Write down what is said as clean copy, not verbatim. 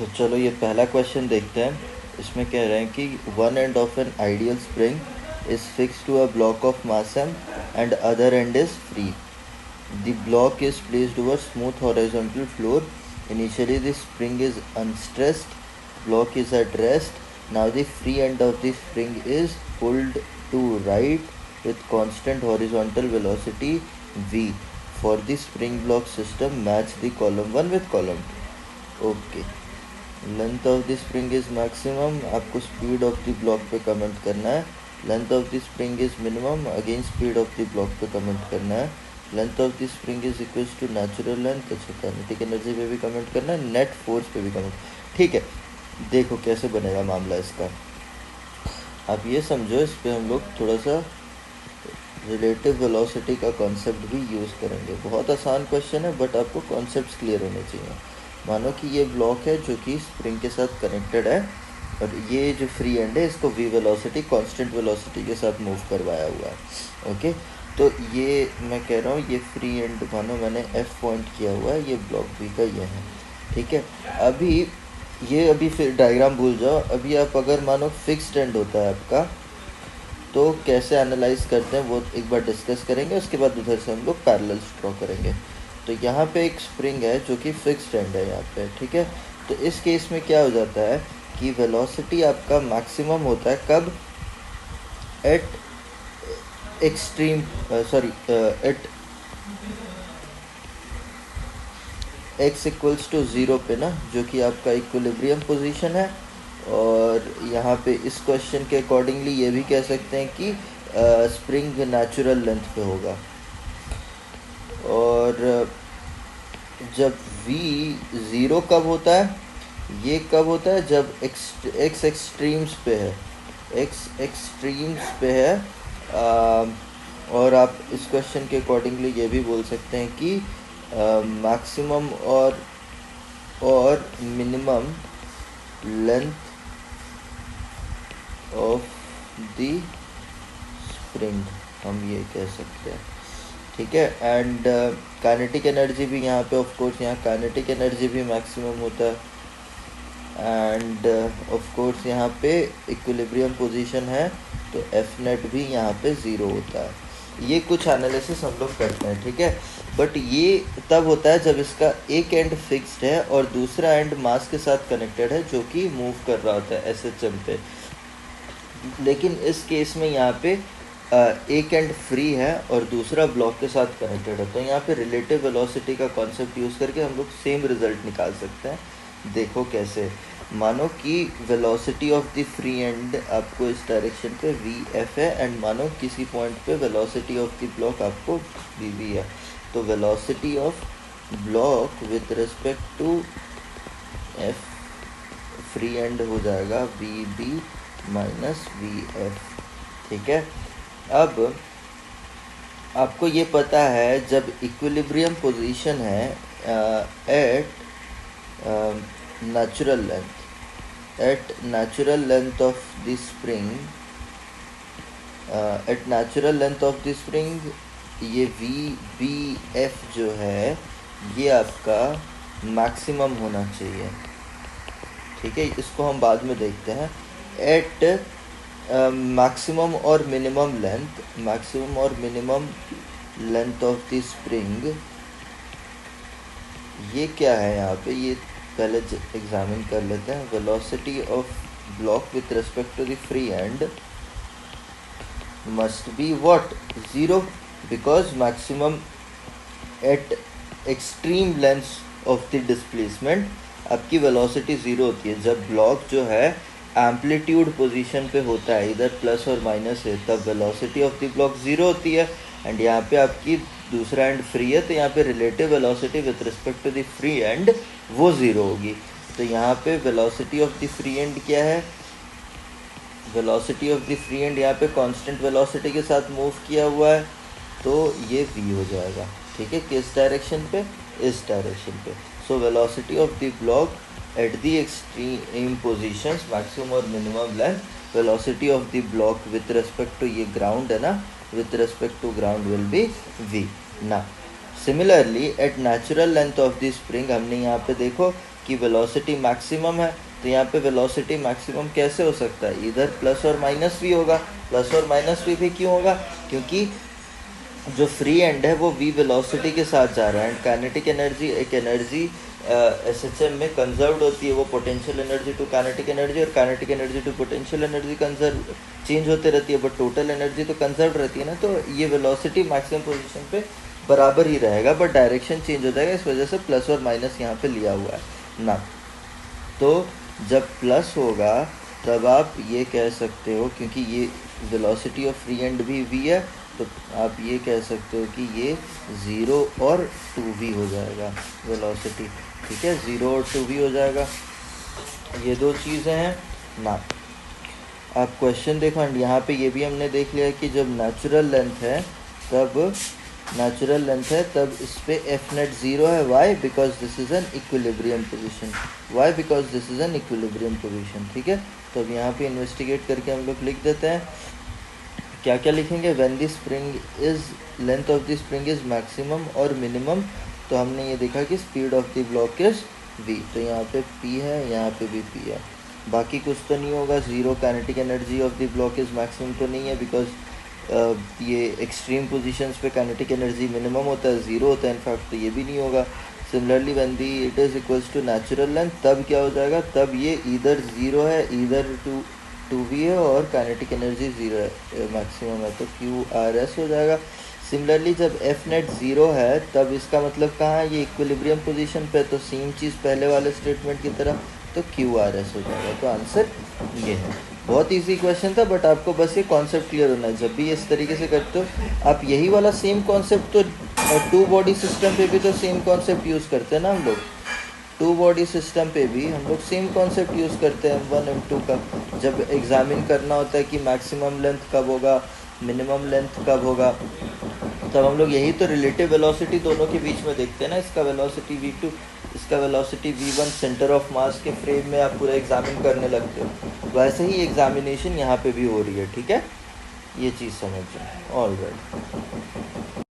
तो चलो ये पहला क्वेश्चन देखते हैं। इसमें कह रहे हैं कि one end of an ideal spring is fix to a block of mass m and other end is free. The block is placed over smooth horizontal floor. Initially the spring is unstressed. Block is at rest. Now the free end of the spring is pulled to right with constant horizontal velocity v. For the spring block system, match the column 1 with column 2. Okay. Length of the spring is maximum, आपको speed of the block पे comment करना है. Length of the spring is minimum, again speed of the block पे comment करना है. Length of the spring is equals to natural length. अच्छा, kinetic energy पे भी कमेंट करना है, नेट फोर्स पे भी कमेंट. ठीक है, देखो कैसे बनेगा मामला इसका. आप ये समझो, इस पर हम लोग थोड़ा सा रिलेटिव वेलोसिटी का कॉन्सेप्ट भी यूज़ करेंगे. बहुत आसान क्वेश्चन है बट आपको कॉन्सेप्ट्स क्लियर होने चाहिए. मानो कि ये ब्लॉक है जो कि स्प्रिंग के साथ कनेक्टेड है, और ये जो फ्री एंड है इसको वी वेलोसिटी, कांस्टेंट वेलोसिटी के साथ मूव करवाया हुआ है. ओके, तो ये मैं कह रहा हूँ ये फ्री एंड मानो मैंने एफ पॉइंट किया हुआ है, ये ब्लॉक वी का ये है. ठीक है, अभी फिर डायग्राम भूल जाओ. अभी आप अगर मानो फिक्स्ड एंड होता है आपका, तो कैसे एनालाइज करते हैं वो एक बार डिस्कस करेंगे. उसके बाद उधर से हम लोग पैरेलल्स ड्रॉ करेंगे. तो यहाँ पे एक स्प्रिंग है जो कि फिक्स्ड एंड है यहाँ पे. ठीक है, तो इस केस में क्या हो जाता है कि वेलोसिटी आपका मैक्सिमम होता है कब? At extreme at x equals to 0 पे ना, जो कि आपका इक्विलिब्रियम पोजीशन है. और यहाँ पे इस क्वेश्चन के अकॉर्डिंगली ये भी कह सकते हैं कि स्प्रिंग नेचुरल लेंथ पे होगा. और जब v 0 कब होता है? ये कब होता है? जब x एक्सट्रीम्स पे है, x एक्सट्रीम्स पे है. और आप इस क्वेश्चन के अकॉर्डिंगली ये भी बोल सकते हैं कि मैक्सिमम और minimum length of the spring, हम ये कह सकते हैं. ठीक है, एंड काइनेटिक एनर्जी भी यहाँ पे ऑफ कोर्स, यहाँ काइनेटिक एनर्जी भी मैक्सिमम होता है. एंड ऑफ कोर्स यहाँ पे इक्विलिब्रियम पोजीशन है, तो एफ नेट भी यहाँ पे 0 होता है. ये कुछ एनालिसिस हम लोग करते हैं. ठीक है, बट ये तब होता है जब इसका एक एंड फिक्स्ड है और दूसरा एंड मास के साथ कनेक्टेड है जो कि मूव कर रहा होता है SHM पे. लेकिन इस केस में यहाँ पे एक एंड फ्री है और दूसरा ब्लॉक के साथ कनेक्टेड है. तो यहाँ पे रिलेटिव वेलोसिटी का कॉन्सेप्ट यूज़ करके हम लोग सेम रिजल्ट निकाल सकते हैं. देखो कैसे. मानो कि velocity of the free and आपको इस डायरेक्शन पे वी एफ है, एंड मानो किसी पॉइंट पे वेलोसिटी ऑफ द ब्लॉक आपको वी वी है. तो velocity of block with respect to F free end हो जाएगा V B minus V F. ठीक है, अब आपको ये पता है जब इक्विलिब्रियम पोजीशन है at natural length of the spring, at natural length of the spring, ये VBF जो है ये आपका मैक्सिमम होना चाहिए. ठीक है, इसको हम बाद में देखते हैं. एट मैक्सिमम और minimum length of the spring, ये क्या है यहाँ पे, ये पहले एग्जामिन कर लेते हैं. Velocity of block with respect to the free end must be what? 0, because maximum at extreme length of the displacement आपकी वेलोसिटी 0 होती है. जब ब्लॉक जो है एम्पलीट्यूड पोजीशन पे होता है, इधर प्लस और माइनस है, तब वेलोसिटी ऑफ द ब्लॉक 0 होती है. एंड यहाँ पे आपकी दूसरा एंड फ्री है, तो यहाँ पे relative velocity with respect to the free end वो 0 होगी. तो यहाँ पे velocity of the free end क्या है? Velocity of the free end यहाँ पे कांस्टेंट वेलोसिटी के साथ मूव किया हुआ है, तो ये v हो जाएगा. ठीक है, किस डायरेक्शन पे? इस डायरेक्शन पे. So velocity of the block at the extreme positions, maximum और minimum length, velocity of the block with respect to ये ग्राउंड है ना, with respect to ground will be v. Now similarly at natural length of the spring, हमने यहाँ पे देखो कि velocity maximum है, तो यहाँ पे वेलोसिटी मैक्सिमम कैसे हो सकता है, इधर प्लस और माइनस वी होगा। प्लस और माइनस वी भी क्यों होगा, क्योंकि जो फ्री एंड है वो v वेलोसिटी के साथ जा रहा है। एंड काइनेटिक एनर्जी एक एनर्जी एसएचएम में कंजर्व्ड होती है, वो potential energy to kinetic energy और kinetic energy to potential energy conserve change होते रहती है, बट टोटल एनर्जी तो कंजर्व रहती है ना। तो ये वेलोसिटी मैक्सिमम पोजीशन पे बराबर ही रहेगा, बट डायरेक्शन चेंज हो जाएगा, इस वजह से प्लस और माइनस यहाँ पे लिया हुआ है ना। तो जब प्लस होगा तब आप ये कह सकते हो, क्योंकि ये वेलोसिटी ऑफ फ्री एंड भी v है, तो आप ये कह सकते हो कि ये 0 और 2v हो जाएगा वेलोसिटी। ठीक है, 0 और 2v हो जाएगा, ये दो चीज़ें हैं ना। आप क्वेश्चन देखो, एंड यहाँ पे ये भी हमने देख लिया कि जब नेचुरल लेंथ है तब इस पे एफ नेट 0 है। Why, because this is an equilibrium position. Why, because this is an equilibrium position. ठीक है, तो अब यहाँ पे इन्वेस्टिगेट करके हम लोग लिख देते हैं, क्या क्या लिखेंगे। When the spring is length of the spring is maximum और मिनिमम, तो हमने ये देखा कि speed of the block is v, तो यहाँ पे p है, यहाँ पे भी p है, बाकी कुछ तो नहीं होगा। 0 kinetic energy of the block is maximum तो नहीं है, बिकॉज ये एक्सट्रीम पोजीशंस पे काइनेटिक एनर्जी मिनिमम होता है, 0 होता है इनफैक्ट, तो ये भी नहीं होगा। Similarly when the it is equals to natural length, तब क्या हो जाएगा, तब ये इधर 0 है, इधर 2v है, और काइनेटिक एनर्जी 0 है, मैक्सिमम है, तो QRS हो जाएगा। सिमिलरली जब एफ नेट 0 है तब इसका मतलब कहाँ है, ये इक्विलिब्रियम पोजीशन पे, तो सेम चीज़ पहले वाले स्टेटमेंट की तरह, तो QRS हो जाएगा। तो आंसर ये है। बहुत इजी क्वेश्चन था, बट आपको बस ये कॉन्सेप्ट क्लियर होना है। जब भी इस तरीके से करते हो आप, यही वाला सेम कॉन्सेप्ट तो टू बॉडी सिस्टम पे भी तो सेम कॉन्सेप्ट यूज़ करते हैं ना हम लोग। टू बॉडी सिस्टम पे भी हम लोग सेम कॉन्सेप्ट यूज़ करते हैं 1 और 2 का। जब एग्जामिन करना होता है कि मैक्सिमम लेंथ कब होगा, मिनिमम लेंथ कब होगा, तब हम लोग यही तो रिलेटिव वेलोसिटी दोनों के बीच में देखते हैं ना। इसका वेलोसिटी v2, इसका velocity v1, centre of mass के फ्रेम में आप पूरा एग्जामिन करने लगते हो, वैसे ही एग्जामिनेशन यहाँ पे भी हो रही है। ठीक है, ये चीज़ समझ जाए। All right.